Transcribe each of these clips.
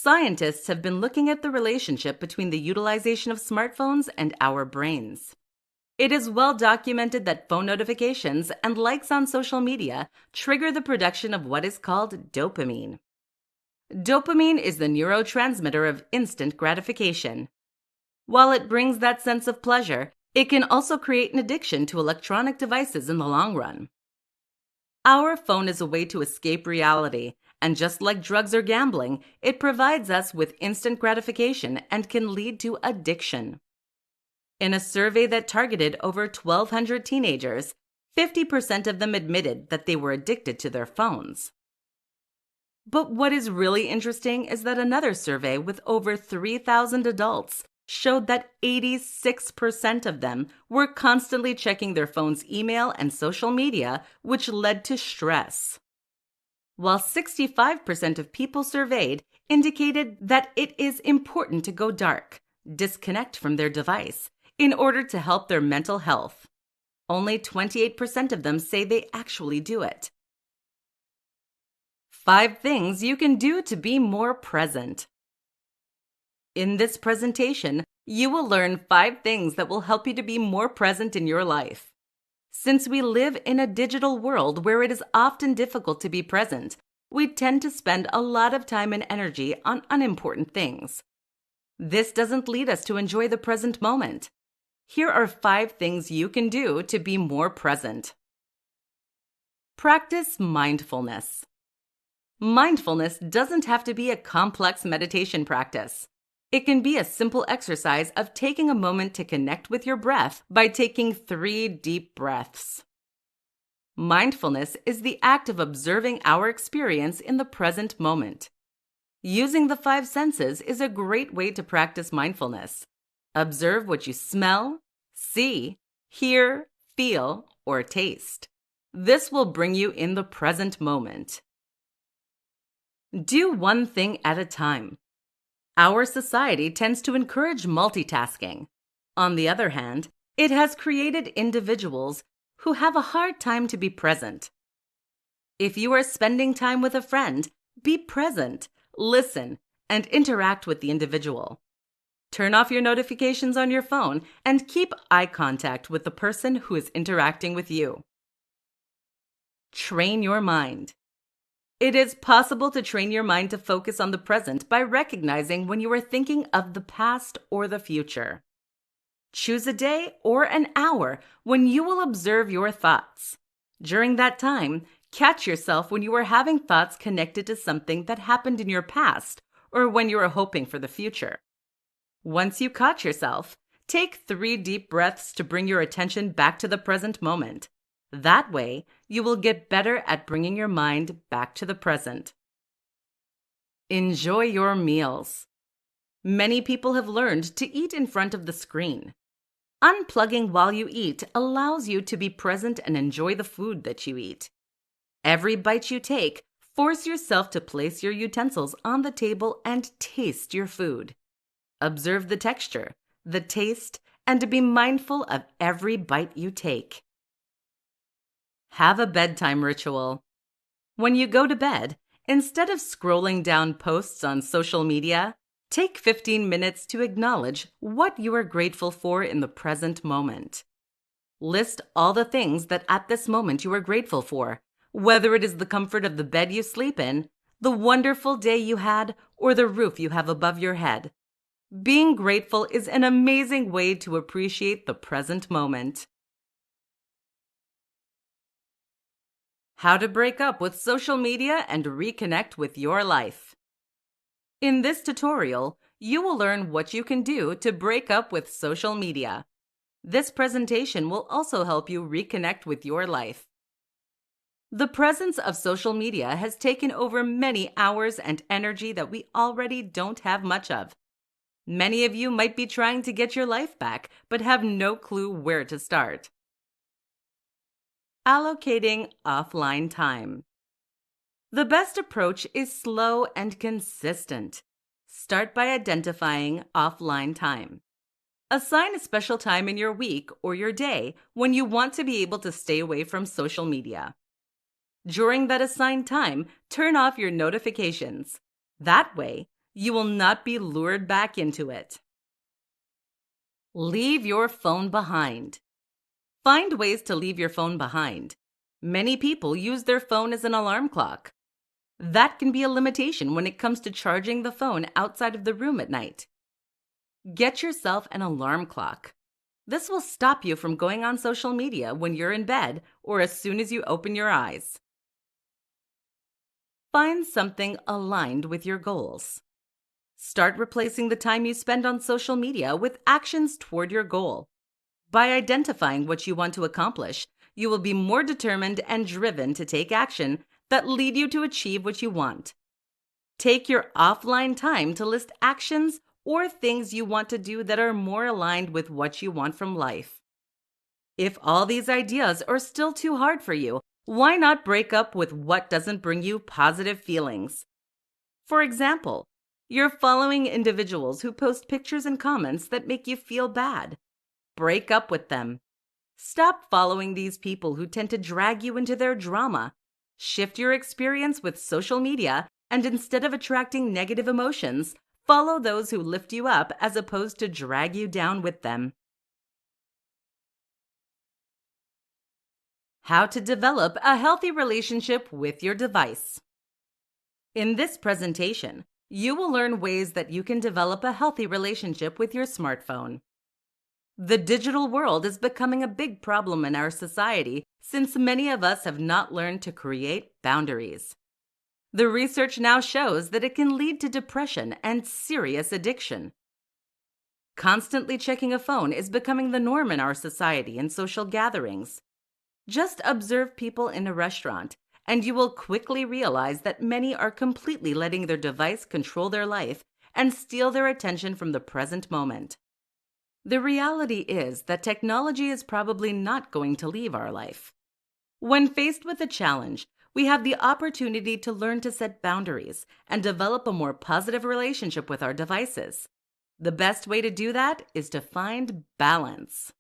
Scientists have been looking at the relationship between the utilization of smartphones and our brains. It is well documented that phone notifications and likes on social media trigger the production of what is called dopamine. Dopamine is the neurotransmitter of instant gratification. While it brings that sense of pleasure, it can also create an addiction to electronic devices in the long run. Our phone is a way to escape reality, and just like drugs or gambling, it provides us with instant gratification and can lead to addiction. In a survey that targeted over 1,200 teenagers, 50% of them admitted that they were addicted to their phones. But what is really interesting is that another survey with over 3,000 adults showed that 86% of them were constantly checking their phone's email and social media, which led to stress. While 65% of people surveyed indicated that it is important to go dark, disconnect from their device, in order to help their mental health. Only 28% of them say they actually do it. 5 things you can do to be more present. In this presentation, you will learn 5 things that will help you to be more present in your life. Since we live in a digital world where it is often difficult to be present, we tend to spend a lot of time and energy on unimportant things. This doesn't lead us to enjoy the present moment. Here are 5 things you can do to be more present. Practice mindfulness. Mindfulness doesn't have to be a complex meditation practice. It can be a simple exercise of taking a moment to connect with your breath by taking 3 deep breaths. Mindfulness is the act of observing our experience in the present moment. Using the 5 senses is a great way to practice mindfulness. Observe what you smell, see, hear, feel, or taste. This will bring you in the present moment. Do one thing at a time. Our society tends to encourage multitasking. On the other hand, it has created individuals who have a hard time to be present. If you are spending time with a friend, be present, listen, and interact with the individual. Turn off your notifications on your phone and keep eye contact with the person who is interacting with you. Train your mind. It is possible to train your mind to focus on the present by recognizing when you are thinking of the past or the future. Choose a day or an hour when you will observe your thoughts. During that time, catch yourself when you are having thoughts connected to something that happened in your past or when you are hoping for the future. Once you caught yourself, take 3 deep breaths to bring your attention back to the present moment. That way, you will get better at bringing your mind back to the present. Enjoy your meals. Many people have learned to eat in front of the screen. Unplugging while you eat allows you to be present and enjoy the food that you eat. Every bite you take, force yourself to place your utensils on the table and taste your food. Observe the texture, the taste, and be mindful of every bite you take. Have a bedtime ritual. When you go to bed, instead of scrolling down posts on social media, take 15 minutes to acknowledge what you are grateful for in the present moment. List all the things that at this moment you are grateful for, whether it is the comfort of the bed you sleep in, the wonderful day you had, or the roof you have above your head. Being grateful is an amazing way to appreciate the present moment. How to break up with social media and reconnect with your life. In this tutorial, you will learn what you can do to break up with social media. This presentation will also help you reconnect with your life. The presence of social media has taken over many hours and energy that we already don't have much of. Many of you might be trying to get your life back, but have no clue where to start. Allocating offline time. The best approach is slow and consistent. Start by identifying offline time. Assign a special time in your week or your day when you want to be able to stay away from social media. During that assigned time, turn off your notifications. That way, You will not be lured back into it. Leave your phone behind. Find ways to leave your phone behind. Many people use their phone as an alarm clock. That can be a limitation when it comes to charging the phone outside of the room at night. Get yourself an alarm clock. This will stop you from going on social media when you're in bed or as soon as you open your eyes. Find something aligned with your goals. Start replacing the time you spend on social media with actions toward your goal. By identifying what you want to accomplish, you will be more determined and driven to take action that lead you to achieve what you want. Take your offline time to list actions or things you want to do that are more aligned with what you want from life. If all these ideas are still too hard for you, why not break up with what doesn't bring you positive feelings? For example, you're following individuals who post pictures and comments that make you feel bad. Break up with them. Stop following these people who tend to drag you into their drama. Shift your experience with social media, and instead of attracting negative emotions, follow those who lift you up as opposed to drag you down with them. How to develop a healthy relationship with your device. In this presentation, you will learn ways that you can develop a healthy relationship with your smartphone. The digital world is becoming a big problem in our society since many of us have not learned to create boundaries. The research now shows that it can lead to depression and serious addiction. Constantly checking a phone is becoming the norm in our society and social gatherings. Just observe people in a restaurant, and you will quickly realize that many are completely letting their device control their life and steal their attention from the present moment. The reality is that technology is probably not going to leave our life. When faced with a challenge, we have the opportunity to learn to set boundaries and develop a more positive relationship with our devices. The best way to do that is to find balance.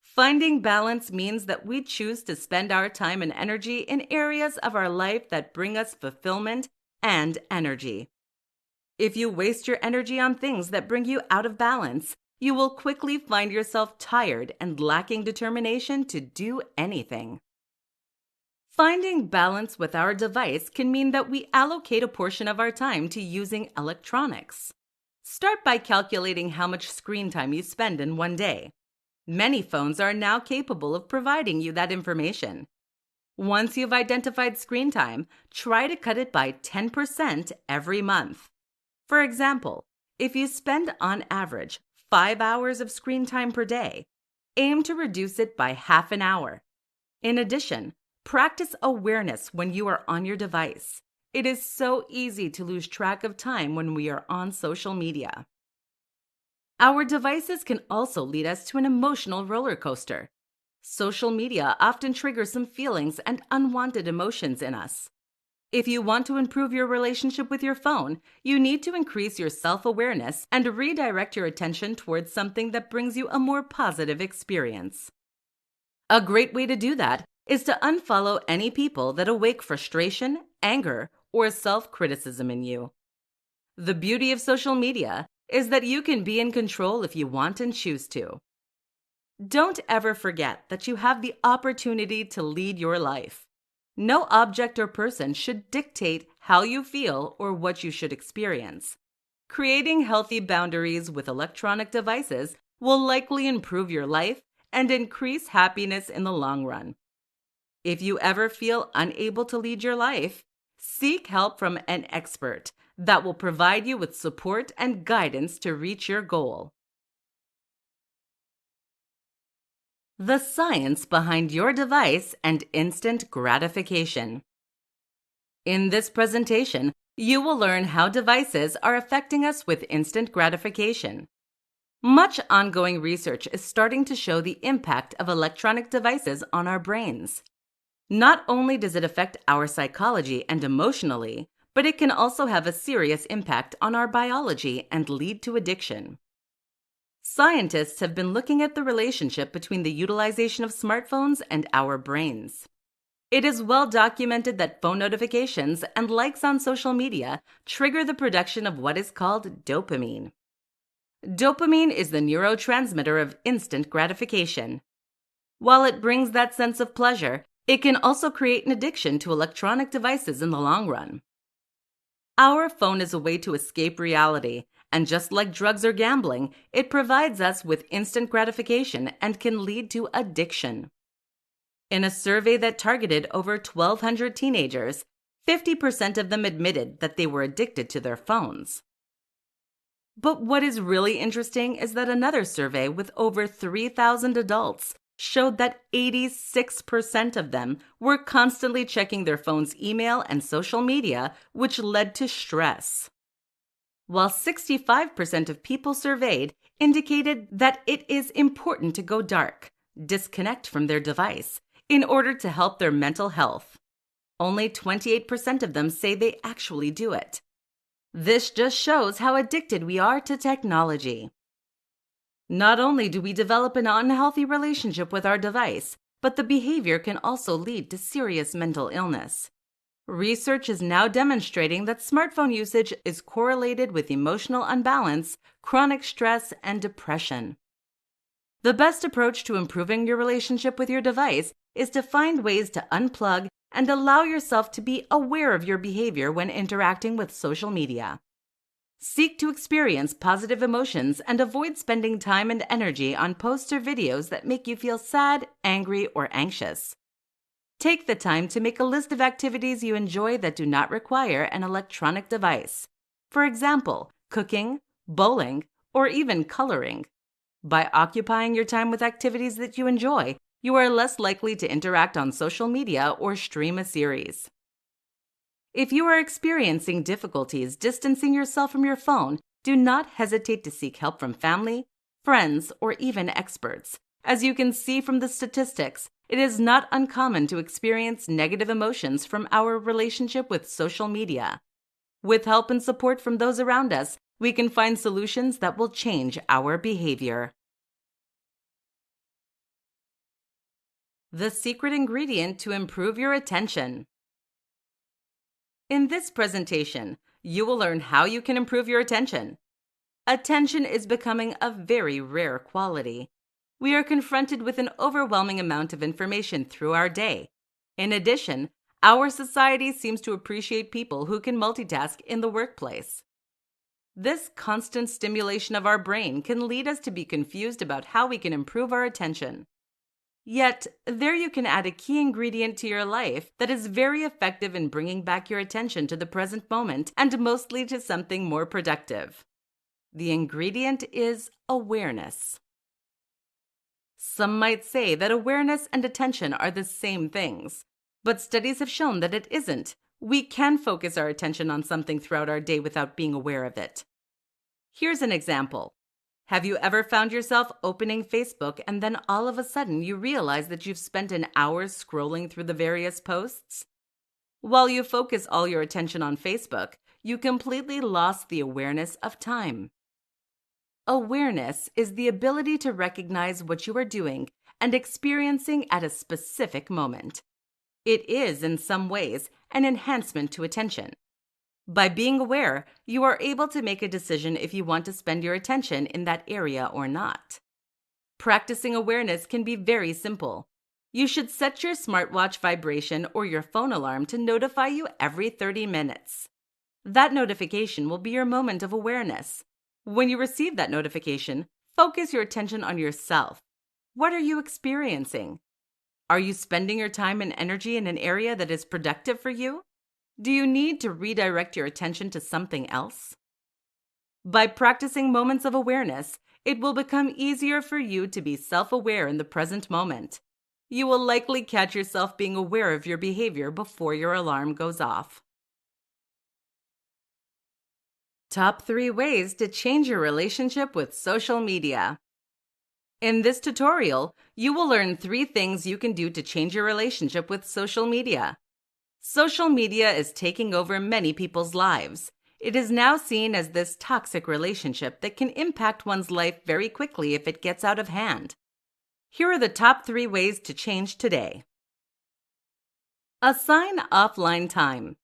Finding balance means that we choose to spend our time and energy in areas of our life that bring us fulfillment and energy. If you waste your energy on things that bring you out of balance, you will quickly find yourself tired and lacking determination to do anything. Finding balance with our device can mean that we allocate a portion of our time to using electronics. Start by calculating how much screen time you spend in one day. Many phones are now capable of providing you that information. Once you've identified screen time, try to cut it by 10% every month. For example, if you spend on average 5 hours of screen time per day, aim to reduce it by half an hour. In addition, practice awareness when you are on your device. It is so easy to lose track of time when we are on social media. Our devices can also lead us to an emotional roller coaster. Social media often triggers some feelings and unwanted emotions in us. If you want to improve your relationship with your phone, you need to increase your self-awareness and redirect your attention towards something that brings you a more positive experience. A great way to do that is to unfollow any people that awake frustration, anger, or self-criticism in you. The beauty of social media is that you can be in control if you want and choose to. Don't ever forget that you have the opportunity to lead your life. No object or person should dictate how you feel or what you should experience. Creating healthy boundaries with electronic devices will likely improve your life and increase happiness in the long run. If you ever feel unable to lead your life, seek help from an expert that will provide you with support and guidance to reach your goal. The science behind your device and instant gratification. In this presentation, you will learn how devices are affecting us with instant gratification. Much ongoing research is starting to show the impact of electronic devices on our brains. Not only does it affect our psychology and emotionally, but it can also have a serious impact on our biology and lead to addiction. Scientists have been looking at the relationship between the utilization of smartphones and our brains. It is well documented that phone notifications and likes on social media trigger the production of what is called dopamine. Dopamine is the neurotransmitter of instant gratification. While it brings that sense of pleasure, it can also create an addiction to electronic devices in the long run. Our phone is a way to escape reality, and just like drugs or gambling, it provides us with instant gratification and can lead to addiction. In a survey that targeted over 1,200 teenagers, 50% of them admitted that they were addicted to their phones. But what is really interesting is that another survey with over 3,000 adults showed that 86% of them were constantly checking their phone's email and social media, which led to stress. While 65% of people surveyed indicated that it is important to go dark, disconnect from their device, in order to help their mental health. Only 28% of them say they actually do it. This just shows how addicted we are to technology. Not only do we develop an unhealthy relationship with our device, but the behavior can also lead to serious mental illness. Research is now demonstrating that smartphone usage is correlated with emotional unbalance, chronic stress, and depression. The best approach to improving your relationship with your device is to find ways to unplug and allow yourself to be aware of your behavior when interacting with social media. Seek to experience positive emotions and avoid spending time and energy on posts or videos that make you feel sad, angry, or anxious. Take the time to make a list of activities you enjoy that do not require an electronic device. For example, cooking, bowling, or even coloring. By occupying your time with activities that you enjoy, you are less likely to interact on social media or stream a series. If you are experiencing difficulties distancing yourself from your phone, do not hesitate to seek help from family, friends, or even experts. As you can see from the statistics, it is not uncommon to experience negative emotions from our relationship with social media. With help and support from those around us, we can find solutions that will change our behavior. The secret ingredient to improve your attention. In this presentation, you will learn how you can improve your attention. Attention is becoming a very rare quality. We are confronted with an overwhelming amount of information through our day. In addition, our society seems to appreciate people who can multitask in the workplace. This constant stimulation of our brain can lead us to be confused about how we can improve our attention. Yet, there you can add a key ingredient to your life that is very effective in bringing back your attention to the present moment and mostly to something more productive. The ingredient is awareness. Some might say that awareness and attention are the same things, but studies have shown that it isn't. We can focus our attention on something throughout our day without being aware of it. Here's an example. Have you ever found yourself opening Facebook and then all of a sudden you realize that you've spent an hour scrolling through the various posts? While you focus all your attention on Facebook, you completely lost the awareness of time. Awareness is the ability to recognize what you are doing and experiencing at a specific moment. It is, in some ways, an enhancement to attention. By being aware, you are able to make a decision if you want to spend your attention in that area or not. Practicing awareness can be very simple. You should set your smartwatch vibration or your phone alarm to notify you every 30 minutes. That notification will be your moment of awareness. When you receive that notification, focus your attention on yourself. What are you experiencing? Are you spending your time and energy in an area that is productive for you? Do you need to redirect your attention to something else? By practicing moments of awareness, it will become easier for you to be self-aware in the present moment. You will likely catch yourself being aware of your behavior before your alarm goes off. Top 3 ways to change your relationship with social media. In this tutorial, you will learn 3 things you can do to change your relationship with social media. Social media is taking over many people's lives. It is now seen as this toxic relationship that can impact one's life very quickly if it gets out of hand. Here are the top 3 ways to change today. Assign offline time.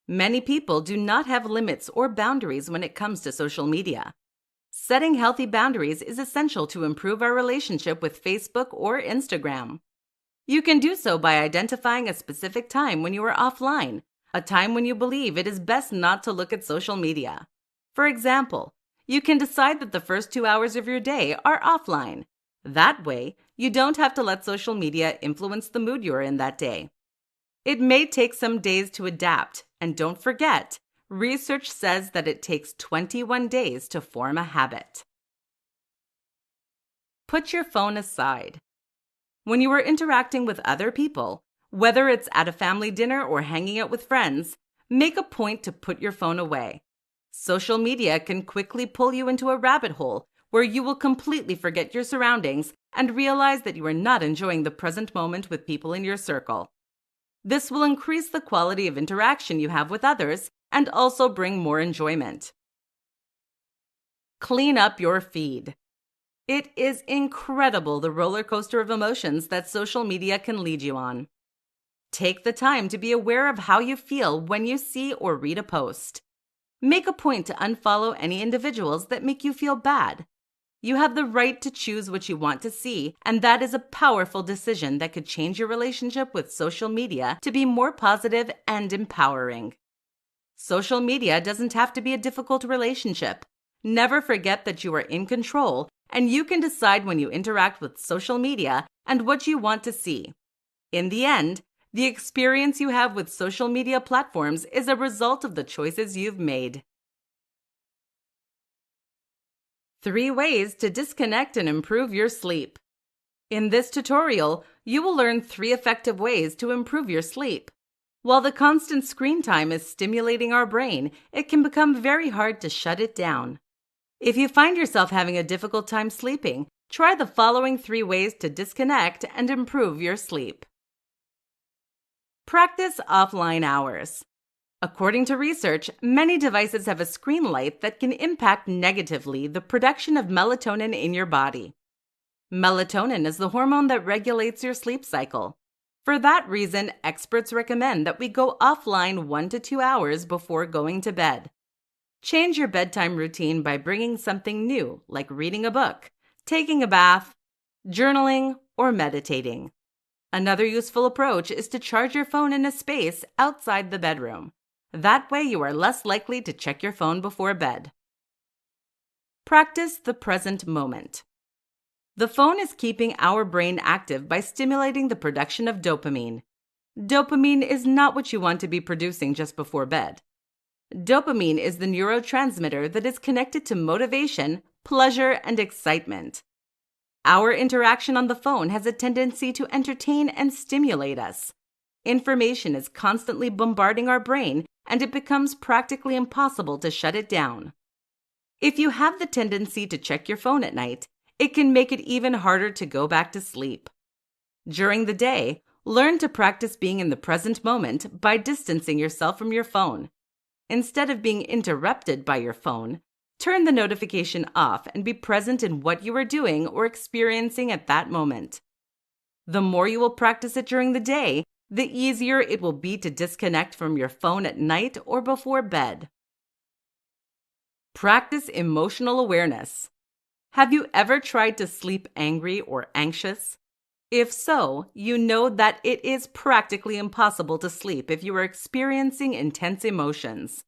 Many people do not have limits or boundaries when it comes to social media. Setting healthy boundaries is essential to improve our relationship with Facebook or Instagram. You can do so by identifying a specific time when you are offline, a time when you believe it is best not to look at social media. For example, you can decide that the first 2 hours of your day are offline. That way, you don't have to let social media influence the mood you're in that day. It may take some days to adapt, and don't forget, research says that it takes 21 days to form a habit. Put your phone aside. When you are interacting with other people, whether it's at a family dinner or hanging out with friends, make a point to put your phone away. Social media can quickly pull you into a rabbit hole where you will completely forget your surroundings and realize that you are not enjoying the present moment with people in your circle. This will increase the quality of interaction you have with others and also bring more enjoyment. Clean up your feed. It is incredible the roller coaster of emotions that social media can lead you on. Take the time to be aware of how you feel when you see or read a post. Make a point to unfollow any individuals that make you feel bad. You have the right to choose what you want to see, and that is a powerful decision that could change your relationship with social media to be more positive and empowering. Social media doesn't have to be a difficult relationship. Never forget that you are in control, and you can decide when you interact with social media and what you want to see. In the end, the experience you have with social media platforms is a result of the choices you've made. 3 ways to disconnect and improve your sleep. In this tutorial, you will learn 3 effective ways to improve your sleep. While the constant screen time is stimulating our brain, it can become very hard to shut it down. If you find yourself having a difficult time sleeping, try the following 3 ways to disconnect and improve your sleep. Practice offline hours. According to research, many devices have a screen light that can impact negatively the production of melatonin in your body. Melatonin is the hormone that regulates your sleep cycle. For that reason, experts recommend that we go offline 1 to 2 hours before going to bed. Change your bedtime routine by bringing something new, like reading a book, taking a bath, journaling, or meditating. Another useful approach is to charge your phone in a space outside the bedroom. That way you are less likely to check your phone before bed. Practice the present moment. The phone is keeping our brain active by stimulating the production of dopamine. Dopamine is not what you want to be producing just before bed. Dopamine is the neurotransmitter that is connected to motivation, pleasure, and excitement. Our interaction on the phone has a tendency to entertain and stimulate us. Information is constantly bombarding our brain, and it becomes practically impossible to shut it down. If you have the tendency to check your phone at night, it can make it even harder to go back to sleep. During the day, learn to practice being in the present moment by distancing yourself from your phone. Instead of being interrupted by your phone, turn the notification off and be present in what you are doing or experiencing at that moment. The more you will practice it during the day, the easier it will be to disconnect from your phone at night or before bed. Practice emotional awareness. Have you ever tried to sleep angry or anxious? If so, you know that it is practically impossible to sleep if you are experiencing intense emotions.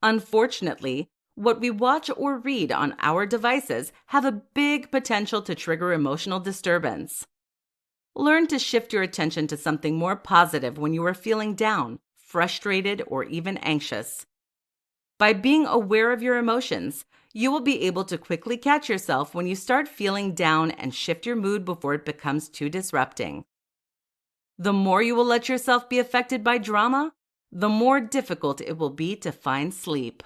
Unfortunately, what we watch or read on our devices have a big potential to trigger emotional disturbance. Learn to shift your attention to something more positive when you are feeling down, frustrated, or even anxious. By being aware of your emotions, you will be able to quickly catch yourself when you start feeling down and shift your mood before it becomes too disrupting. The more you will let yourself be affected by drama, the more difficult it will be to find sleep.